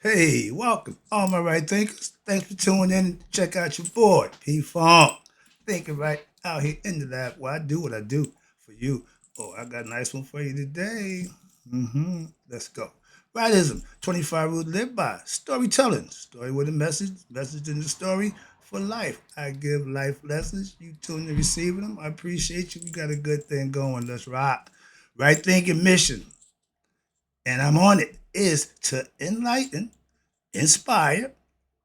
Hey, welcome, all my right thinkers. Thanks for tuning in and check out your boy, P Funk. Thinking right out here in the lab. Well, I do what I do for you. Oh, I got a nice one for you today. Let's go. Rightism, 25 rules to live by. Storytelling, story with a message, message in the story for life. I give life lessons. You tune in receiving them. I appreciate you. We got a good thing going. Let's rock. Right thinking mission, and I'm on it, is to enlighten, inspire,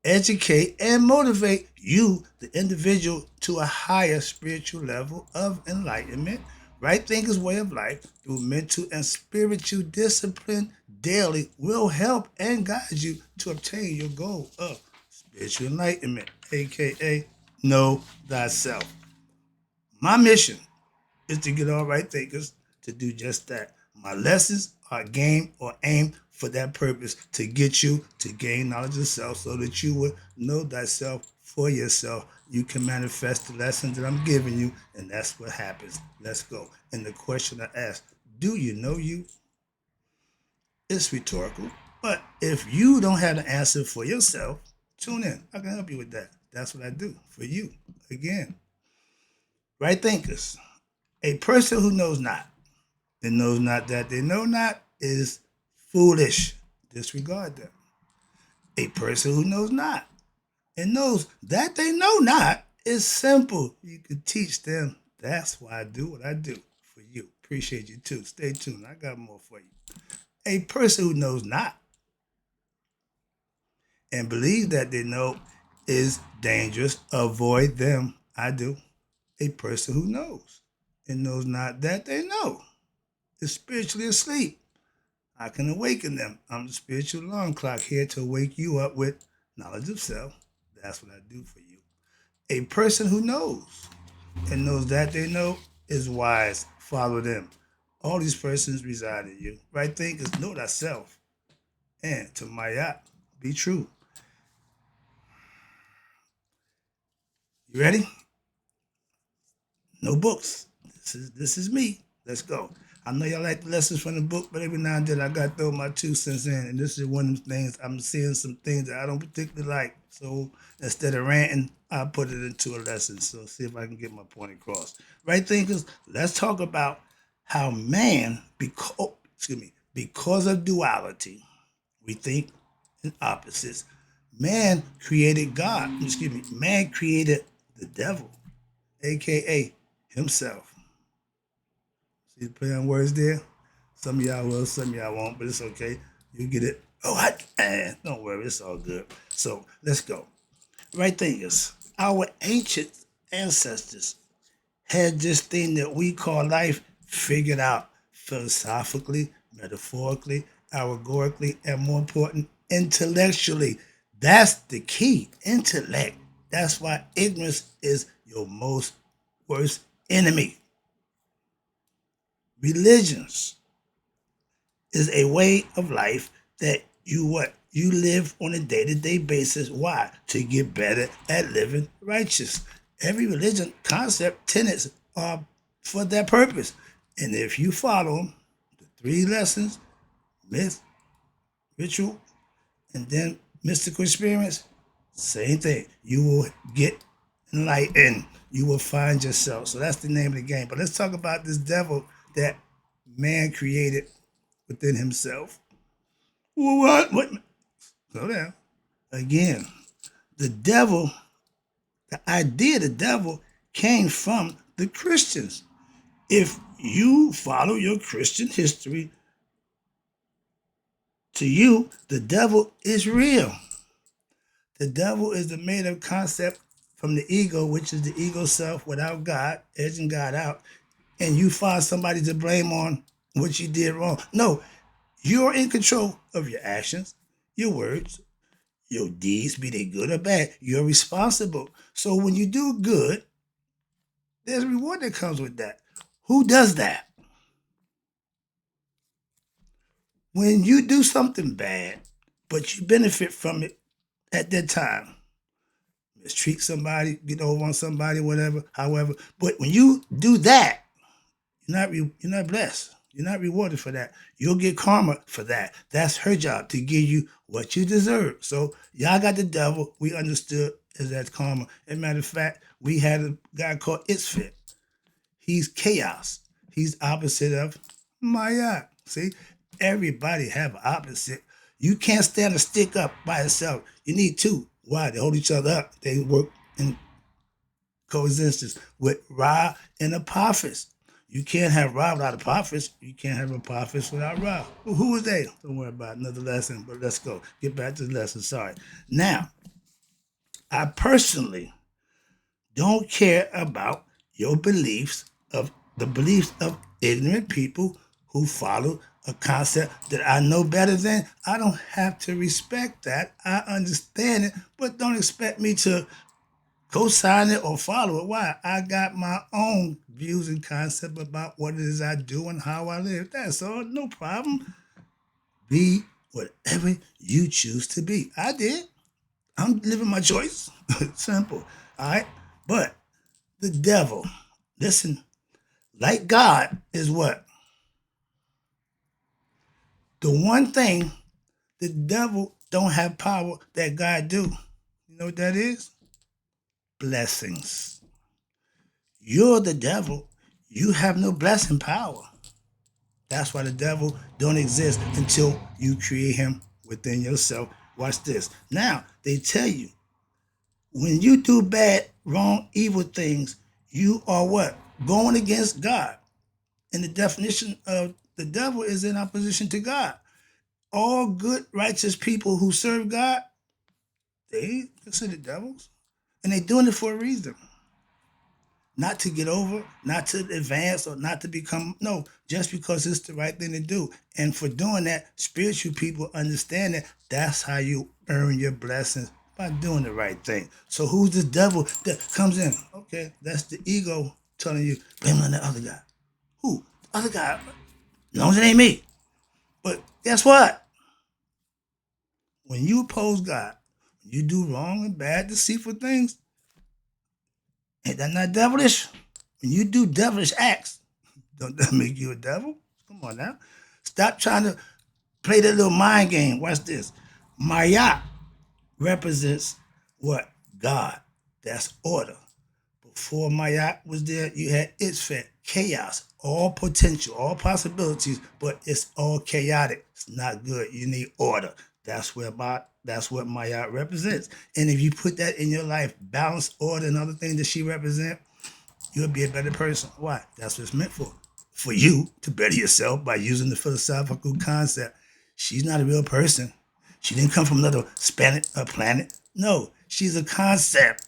educate, and motivate you, the individual, to a higher spiritual level of enlightenment. Right thinkers' way of life through mental and spiritual discipline daily will help and guide you to obtain your goal of spiritual enlightenment, aka know thyself. My mission is to get all right thinkers to do just that. My lessons are game or aim for that purpose, to get you to gain knowledge of self so that you will know thyself for yourself. You can manifest the lessons that I'm giving you, and that's what happens. Let's go. And the question I ask, do you know you? It's rhetorical. But if you don't have the answer for yourself, tune in. I can help you with that. That's what I do for you. Again, right thinkers. A person who knows not and knows not that they know not is foolish. Disregard them. A person who knows not and knows that they know not is simple. You can teach them. That's why I do what I do for you. Appreciate you too. Stay tuned. I got more for you. A person who knows not and believes that they know is dangerous. Avoid them. I do. A person who knows and knows not that they know is spiritually asleep. I can awaken them. I'm the spiritual alarm clock here to wake you up with knowledge of self. That's what I do for you. A person who knows and knows that they know is wise. Follow them. All these persons reside in you. Right thinkers, know thyself. And to Mayat, be true. You ready? No books. This is me. Let's go. I know y'all like the lessons from the book, but every now and then I got to throw my 2 cents in. And this is one of the things, I'm seeing some things that I don't particularly like. So instead of ranting, I put it into a lesson. So see if I can get my point across. Right thinkers, let's talk about how man, because of duality, we think in opposites. Man created God. Man created the devil, aka himself. See the play on words there? Some of y'all will, some of y'all won't, but it's okay. You get it. Oh, don't worry, it's all good. So let's go. Right thing is, our ancient ancestors had this thing that we call life figured out philosophically, metaphorically, allegorically, and more important, intellectually. That's the key. Intellect. That's why ignorance is your most worst enemy. Religions is a way of life that you live on a day-to-day basis. Why? To get better at living righteous. Every religion concept tenets are for that purpose. And if you follow them, the 3 lessons, myth, ritual, and then mystical experience, same thing. You will get enlightened. You will find yourself. So that's the name of the game. But let's talk about this devil that man created within himself. Well, what? Slow down. Again, the devil, the idea of the devil came from the Christians. If you follow your Christian history, to you, the devil is real. The devil is the made up concept from the ego, which is the ego self without God, edging God out, and you find somebody to blame on what you did wrong. No, you're in control of your actions, your words, your deeds, be they good or bad. You're responsible. So when you do good, there's a reward that comes with that. Who does that? When you do something bad, but you benefit from it at that time, mistreat somebody, get over on somebody, whatever, however. But when you do that, you're not blessed. You're not rewarded for that. You'll get karma for that. That's her job to give you what you deserve. So y'all got the devil. We understood is that karma. As a matter of fact, we had a guy called Itzfit. He's chaos. He's opposite of Maya. See, everybody have an opposite. You can't stand a stick up by itself. You need two. Why? They hold each other up. They work in coexistence with Ra and Apophis. You can't have Ra without Apophis. You can't have Apophis without Ra. Well, who was they? Don't worry about another lesson, but let's go. Get back to the lesson. Sorry. Now, I personally don't care about your beliefs of the beliefs of ignorant people who follow a concept that I know better than. I don't have to respect that. I understand it, but don't expect me to co-sign it or follow it. Why? I got my own views and concept about what it is I do and how I live. That's all. No problem. Be whatever you choose to be. I did. I'm living my choice. Simple. All right. But the devil, listen, like God is what? The one thing the devil don't have power that God do. You know what that is? Blessings. You're the devil. You have no blessing power. That's why the devil don't exist until you create him within yourself. Watch this. Now, they tell you, when you do bad, wrong, evil things, you are what? Going against God. And the definition of the devil is in opposition to God. All good, righteous people who serve God, they consider devils. And they're doing it for a reason. Not to get over, not to advance, or not to become, no, just because it's the right thing to do. And for doing that, spiritual people understand that that's how you earn your blessings, by doing the right thing. So who's the devil that comes in? Okay, that's the ego telling you, blame it on the other guy. Who? The other guy. As long as it ain't me. But guess what? When you oppose God, when you do wrong and bad, deceitful things, ain't that not devilish? When you do devilish acts, don't that make you a devil? Come on now. Stop trying to play that little mind game. Watch this. Maya represents what? God. That's order. Before Mayat was there, you had Itzfet, chaos, all potential, all possibilities, but it's all chaotic. It's not good. You need order. That's what Mayat represents. And if you put that in your life, balance, order, and other things that she represents, you'll be a better person. Why? That's what it's meant for. For you to better yourself by using the philosophical concept. She's not a real person. She didn't come from another planet. No, she's a concept.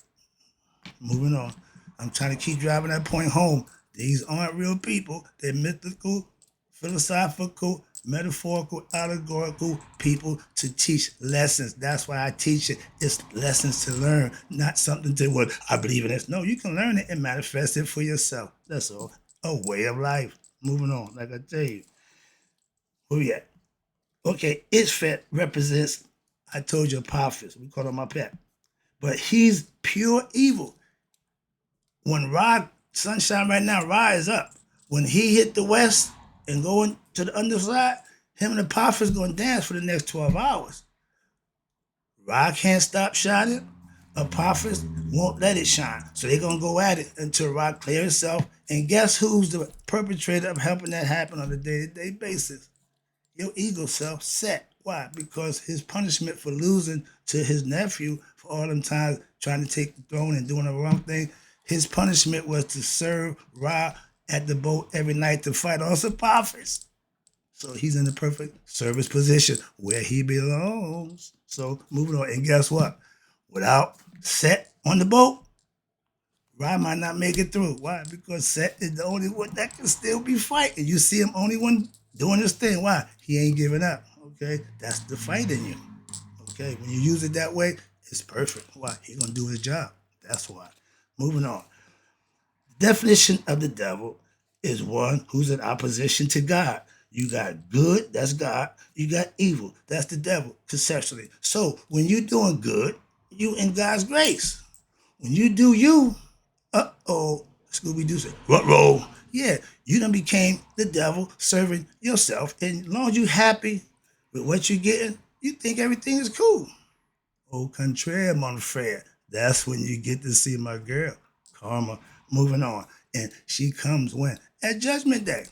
Moving on. I'm trying to keep driving that point home. These aren't real people. They're mythical, philosophical, metaphorical, allegorical people to teach lessons. That's why I teach it. It's lessons to learn, not something to what I believe in this. No, you can learn it and manifest it for yourself. That's all. A way of life. Moving on, like I tell you. Where we at? Okay, Ishfet represents, I told you, Apophis. We call him my pet. But he's pure evil. When Ra, sunshine right now, Ra is up. When he hit the west and going to the underside, him and Apophis going to dance for the next 12 hours. Ra can't stop shining. Apophis won't let it shine. So they're going to go at it until Ra clears itself. And guess who's the perpetrator of helping that happen on a day-to-day basis? Your ego self, Set. Why? Because his punishment for losing to his nephew for all them times trying to take the throne and doing the wrong thing, his punishment was to serve Ra at the boat every night to fight on Apophis. So he's in the perfect service position where he belongs. So moving on. And guess what? Without Set on the boat, Ra might not make it through. Why? Because Set is the only one that can still be fighting. You see him only one doing his thing. Why? He ain't giving up. Okay? That's the fight in you. Okay? When you use it that way, it's perfect. Why? He's going to do his job. That's why. Moving on. Definition of the devil is one who's in opposition to God. You got good, that's God. You got evil, that's the devil, conceptually. So when you're doing good, you in God's grace. When you do you, Scooby-Doo said, what roll? Yeah, you done became the devil serving yourself. And as long as you happy with what you're getting, you think everything is cool. Au contraire, mon frere. That's when you get to see my girl, Karma, moving on. And she comes when? At Judgment Day.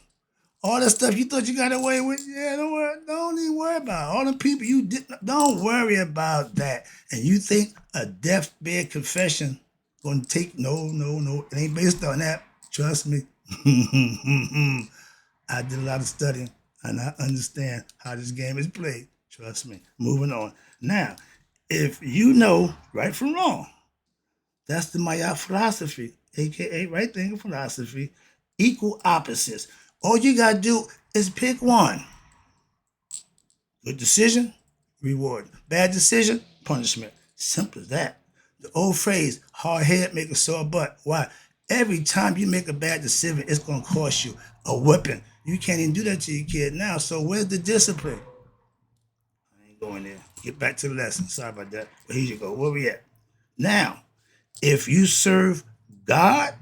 All the stuff you thought you got away with, yeah, don't even worry about it. All the people you didn't, don't worry about that. And you think a deathbed confession gonna take, no, it ain't based on that. Trust me. I did a lot of studying and I understand how this game is played. Trust me. Moving on. Now, if you know right from wrong, that's the Maya philosophy, aka right thinking philosophy, equal opposites. All you gotta do is pick one. Good decision, reward. Bad decision, punishment. Simple as that. The old phrase, hard head make a sore butt. Why? Every time you make a bad decision, it's gonna cost you a whipping. You can't even do that to your kid now. So where's the discipline? I ain't going there. Get back to the lesson. Sorry about that. But here you go. Where we at? Now, if you serve God,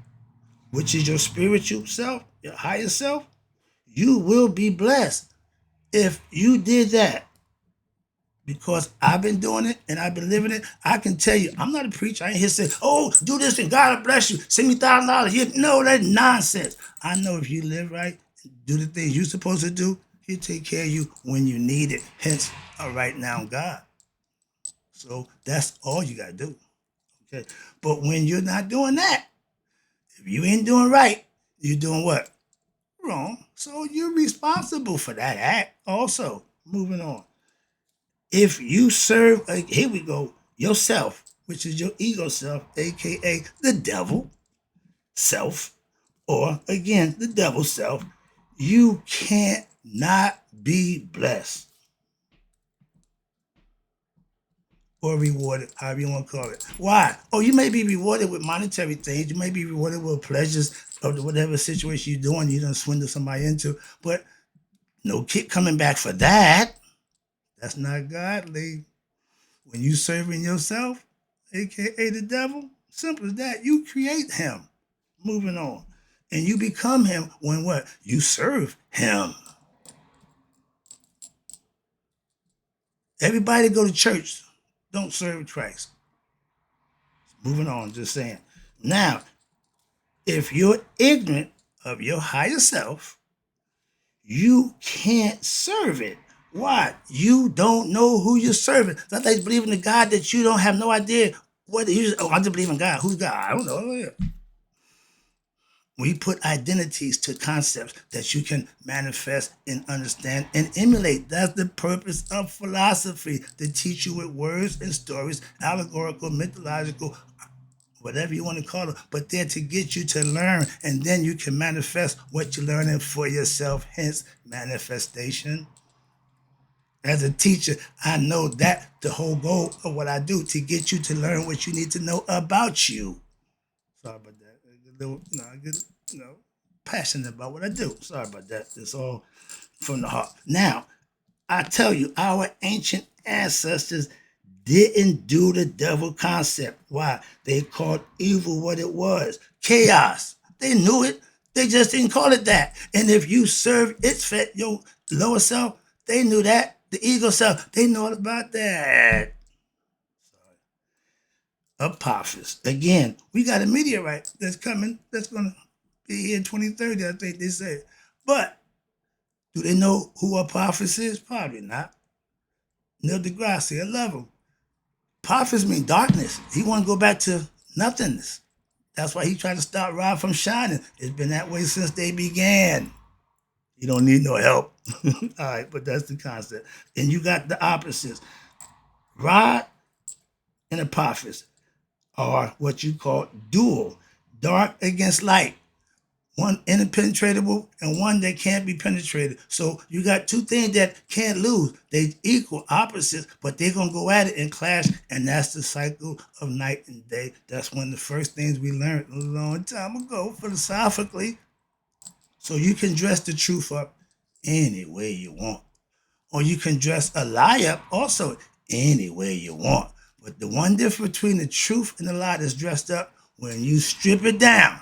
which is your spiritual self, your higher self, you will be blessed. If you did that, because I've been doing it and I've been living it, I can tell you, I'm not a preacher. I ain't here saying, oh, do this and God will bless you. Send me $1,000. No, that's nonsense. I know if you live right, do the things you're supposed to do, he'll take care of you when you need it. Hence, a right now God. So that's all you got to do. Okay. But when you're not doing that, if you ain't doing right, you're doing what? Wrong. So you're responsible for that act also. Moving on. If you serve, here we go, yourself, which is your ego self, aka the devil self, or again, the devil self, you can't not be blessed or rewarded, however you want to call it. Why? Oh, you may be rewarded with monetary things. You may be rewarded with pleasures of whatever situation you're doing, you don't swindle somebody into, but no kick coming back for that. That's not godly. When you serving yourself, aka the devil, simple as that. You create him. Moving on. And you become him when what? You serve him. Everybody go to church. Don't serve Christ. Moving on, just saying. Now, if you're ignorant of your higher self, you can't serve it. Why? You don't know who you're serving. That's like believing in God that you don't have no idea what you. Oh, I just believe in God. Who's God? I don't know. We put identities to concepts that you can manifest and understand and emulate. That's the purpose of philosophy, to teach you with words and stories, allegorical, mythological, whatever you want to call it, but they're to get you to learn, and then you can manifest what you're learning for yourself, hence manifestation. As a teacher, I know that the whole goal of what I do, to get you to learn what you need to know about you. Sorry about that. I get passionate about what I do. Sorry about that. It's all from the heart. Now, I tell you, our ancient ancestors didn't do the devil concept. Why? They called evil what it was, chaos. They knew it. They just didn't call it that. And if you serve its fat, your lower self, they knew that. The ego self, they know all about that. Apophis. Again, we got a meteorite that's coming, that's going to be here in 2030, I think they said. But do they know who Apophis is? Probably not. Neil deGrasse, I love him. Apophis means darkness. He want to go back to nothingness. That's why he tried to stop Ra from shining. It's been that way since they began. You don't need no help. All right, but that's the concept. And you got the opposites. Ra and Apophis are what you call dual, dark against light. One impenetrable and one that can't be penetrated. So you got two things that can't lose. They equal opposites, but they're gonna go at it and clash, and that's the cycle of night and day. That's one of the first things we learned a long time ago philosophically. So you can dress the truth up any way you want. Or you can dress a lie up also any way you want. But the one difference between the truth and the lie that's dressed up, when you strip it down,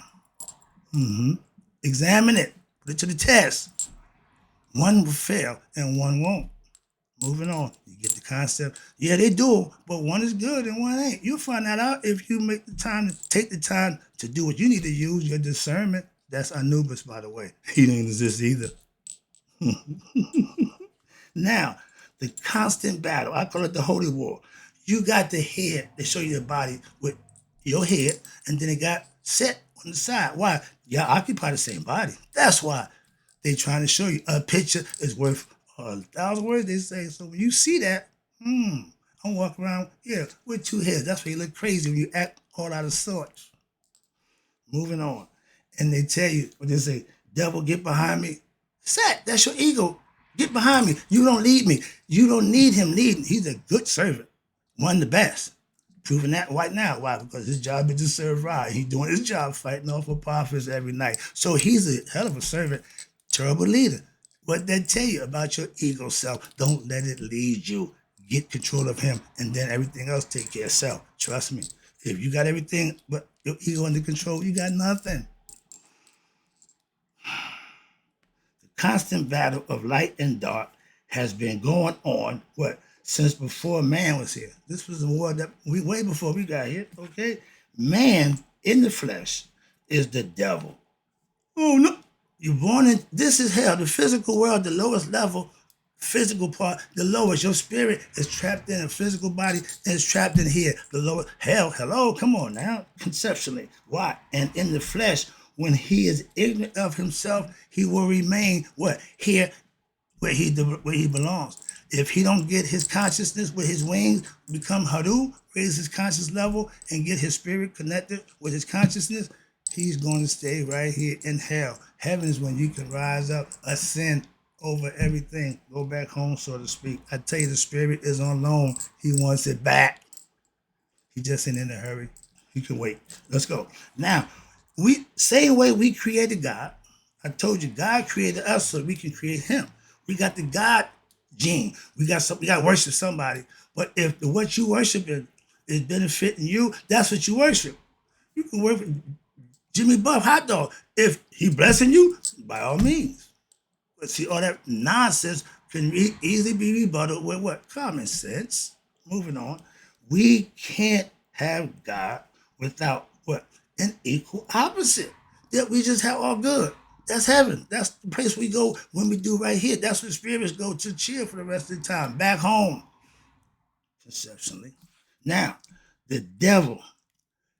Examine it. Put it to the test. One will fail and one won't. Moving on. You get the concept. Yeah, they do, but one is good and one ain't. You'll find that out if you make the time to take the time to do what you need to use, your discernment. That's Anubis, by the way. He didn't exist either. Now, the constant battle, I call it the holy war. You got the head, they show you the body with your head, and then it got set on the side. Why? Y'all occupy the same body. That's why they trying to show you a picture is worth 1,000 words, they say. So when you see that, I'm walking around, yeah, with two heads. That's why you look crazy when you act all out of sorts. Moving on. And they tell you, what they say, devil, get behind me. Set, that's your ego. Get behind me. You don't lead me. You don't need him leading. He's a good servant. One of the best. Proving that right now. Why? Because his job is to serve right. He's doing his job fighting off Apophis every night. So he's a hell of a servant. Terrible leader. What they tell you about your ego self, don't let it lead you. Get control of him, and then everything else take care of self. Trust me. If you got everything but your ego under control, you got nothing. The constant battle of light and dark has been going on, what, since before man was here. This was a war that way before we got here, okay? Man in the flesh is the devil. Oh no. You're born in, this is hell, the physical world, the lowest level, physical part, the lowest. Your spirit is trapped in a physical body and it's trapped in here. The lowest, hell, hello, come on now, conceptually. Why? And in the flesh, when he is ignorant of himself, he will remain what? Here where he belongs. If he don't get his consciousness with his wings, become Haru, raise his conscious level, and get his spirit connected with his consciousness, he's going to stay right here in hell. Heaven is when you can rise up, ascend over everything, go back home, so to speak. I tell you, the spirit is on loan. He wants it back. He just ain't in a hurry. He can wait. Let's go. Now, same way we created God. I told you, God created us so we can create him. We got the God gene. We got to worship somebody. But if what you worship is benefiting you, that's what you worship. You can worship Jimmy Buff hot dog. If he blessing you, by all means. But see, all that nonsense can easily be rebutted with what? Common sense. Moving on. We can't have God without what? An equal opposite. That we just have all good. That's heaven. That's the place we go when we do right here. That's where spirits go to chill for the rest of the time. Back home. Conceptually. Now, the devil,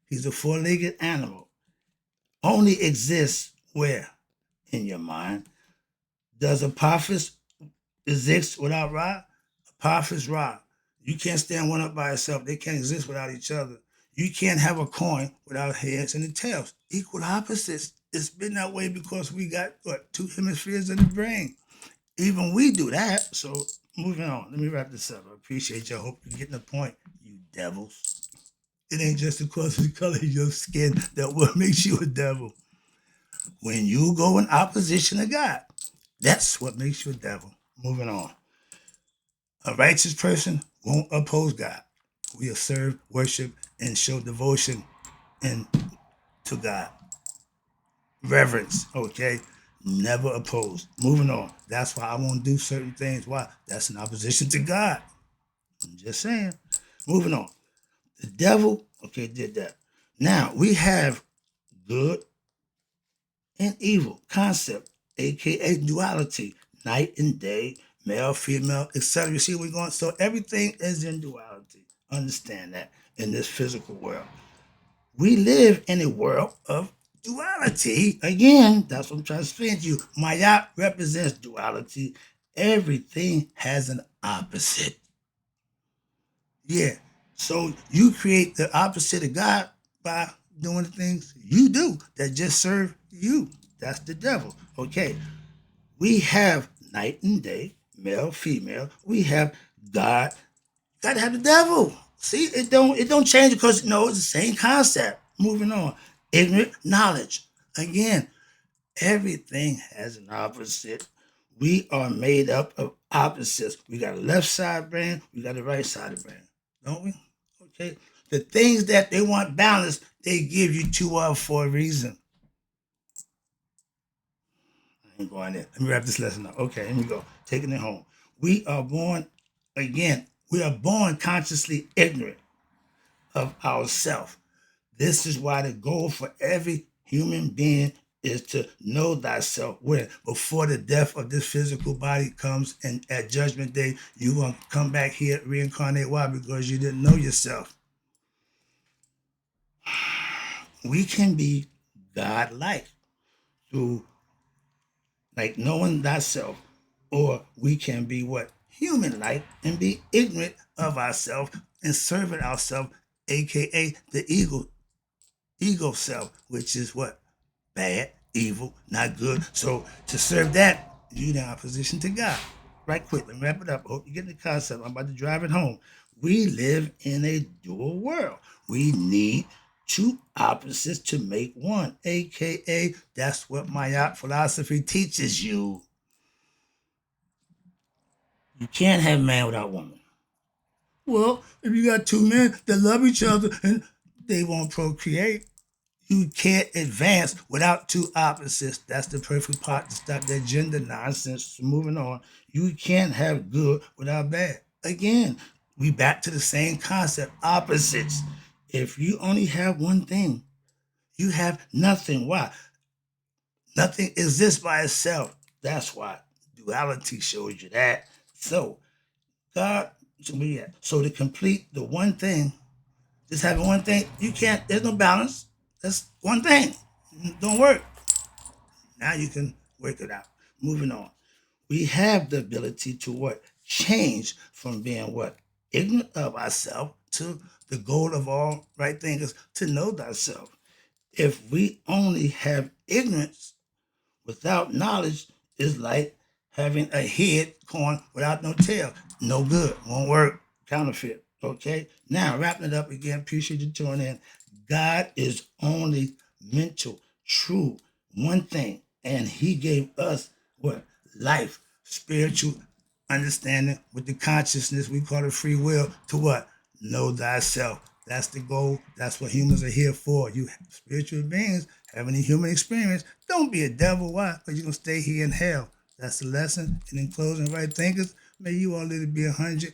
he's a four-legged animal. Only exists where? In your mind. Does Apophis exist without Ra? Apophis, Ra. You can't stand one up by itself. They can't exist without each other. You can't have a coin without heads and the tails. Equal opposites. It's been that way because we got, what, two hemispheres in the brain. Even we do that. So moving on. Let me wrap this up. I appreciate you. I hope you're getting the point, you devils. It ain't just because of the color of your skin that what makes you a devil. When you go in opposition to God, that's what makes you a devil. Moving on. A righteous person won't oppose God. We'll serve, worship, and show devotion and to God. Reverence, okay? Never oppose. Moving on. That's why I won't do certain things. Why? That's in opposition to God. I'm just saying. Moving on. The devil, okay, did that. Now, we have good and evil concept, aka duality, night and day, male, female, etc. You see where we're going? So everything is in duality. Understand that in this physical world. We live in a world of duality. Again, that's what I'm trying to explain to you. Maya represents duality. Everything has an opposite. Yeah. So you create the opposite of God by doing the things you do that just serve you. That's the devil. Okay. We have night and day, male, female. We have God. Gotta have the devil. See, it don't change because no, it's the same concept. Moving on. Ignorant knowledge. Again, everything has an opposite. We are made up of opposites. We got a left side brain, we got a right side brain, don't we? Okay. The things that they want balanced, they give you two of for a reason. ain't going there. Let me wrap this lesson up. Okay, here we go. Taking it home. We are born again. We are born consciously ignorant of ourselves. This is why the goal for every human being is to know thyself. When before the death of this physical body comes, and at judgment day, you gonna come back here reincarnate. Why? Because you didn't know yourself. We can be God-like through like knowing thyself, or we can be what? Human-like and be ignorant of ourselves and serving ourselves, aka the ego self, which is what? Bad, evil, not good. So to serve that, you now opposition to God. Right quick, let me wrap it up. I hope you get the concept. I'm about to drive it home. We live in a dual world. We need two opposites to make one, aka that's what my philosophy teaches you. You can't have man without woman. Well, if you got two men that love each other and they won't procreate, you can't advance without two opposites. That's the perfect part to stop that gender nonsense. Moving on. You can't have good without bad. Again, we back to the same concept. Opposites. If you only have one thing, you have nothing. Why? Nothing exists by itself. That's why duality shows you that. So God, so to complete the one thing, just having one thing, you can't, there's no balance. That's one thing. Don't work. Now you can work it out. Moving on. We have the ability to what? Change from being what? Ignorant of ourselves to the goal of all right things to know thyself. If we only have ignorance without knowledge, is like having a head corn without no tail. No good. Won't work. Counterfeit. Okay? Now, wrapping it up again, appreciate you tuning in. God is only mental, true, one thing. And he gave us what? Life, spiritual understanding with the consciousness, we call it free will, to what? Know thyself. That's the goal. That's what humans are here for. You spiritual beings having a human experience. Don't be a devil. Why? Because you're going to stay here in hell. That's the lesson. And in closing, right thinkers, may you all live to be 100,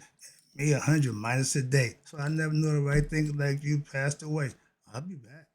me 100 minus a day. So I never know the right thinker like you passed away. I'll be back.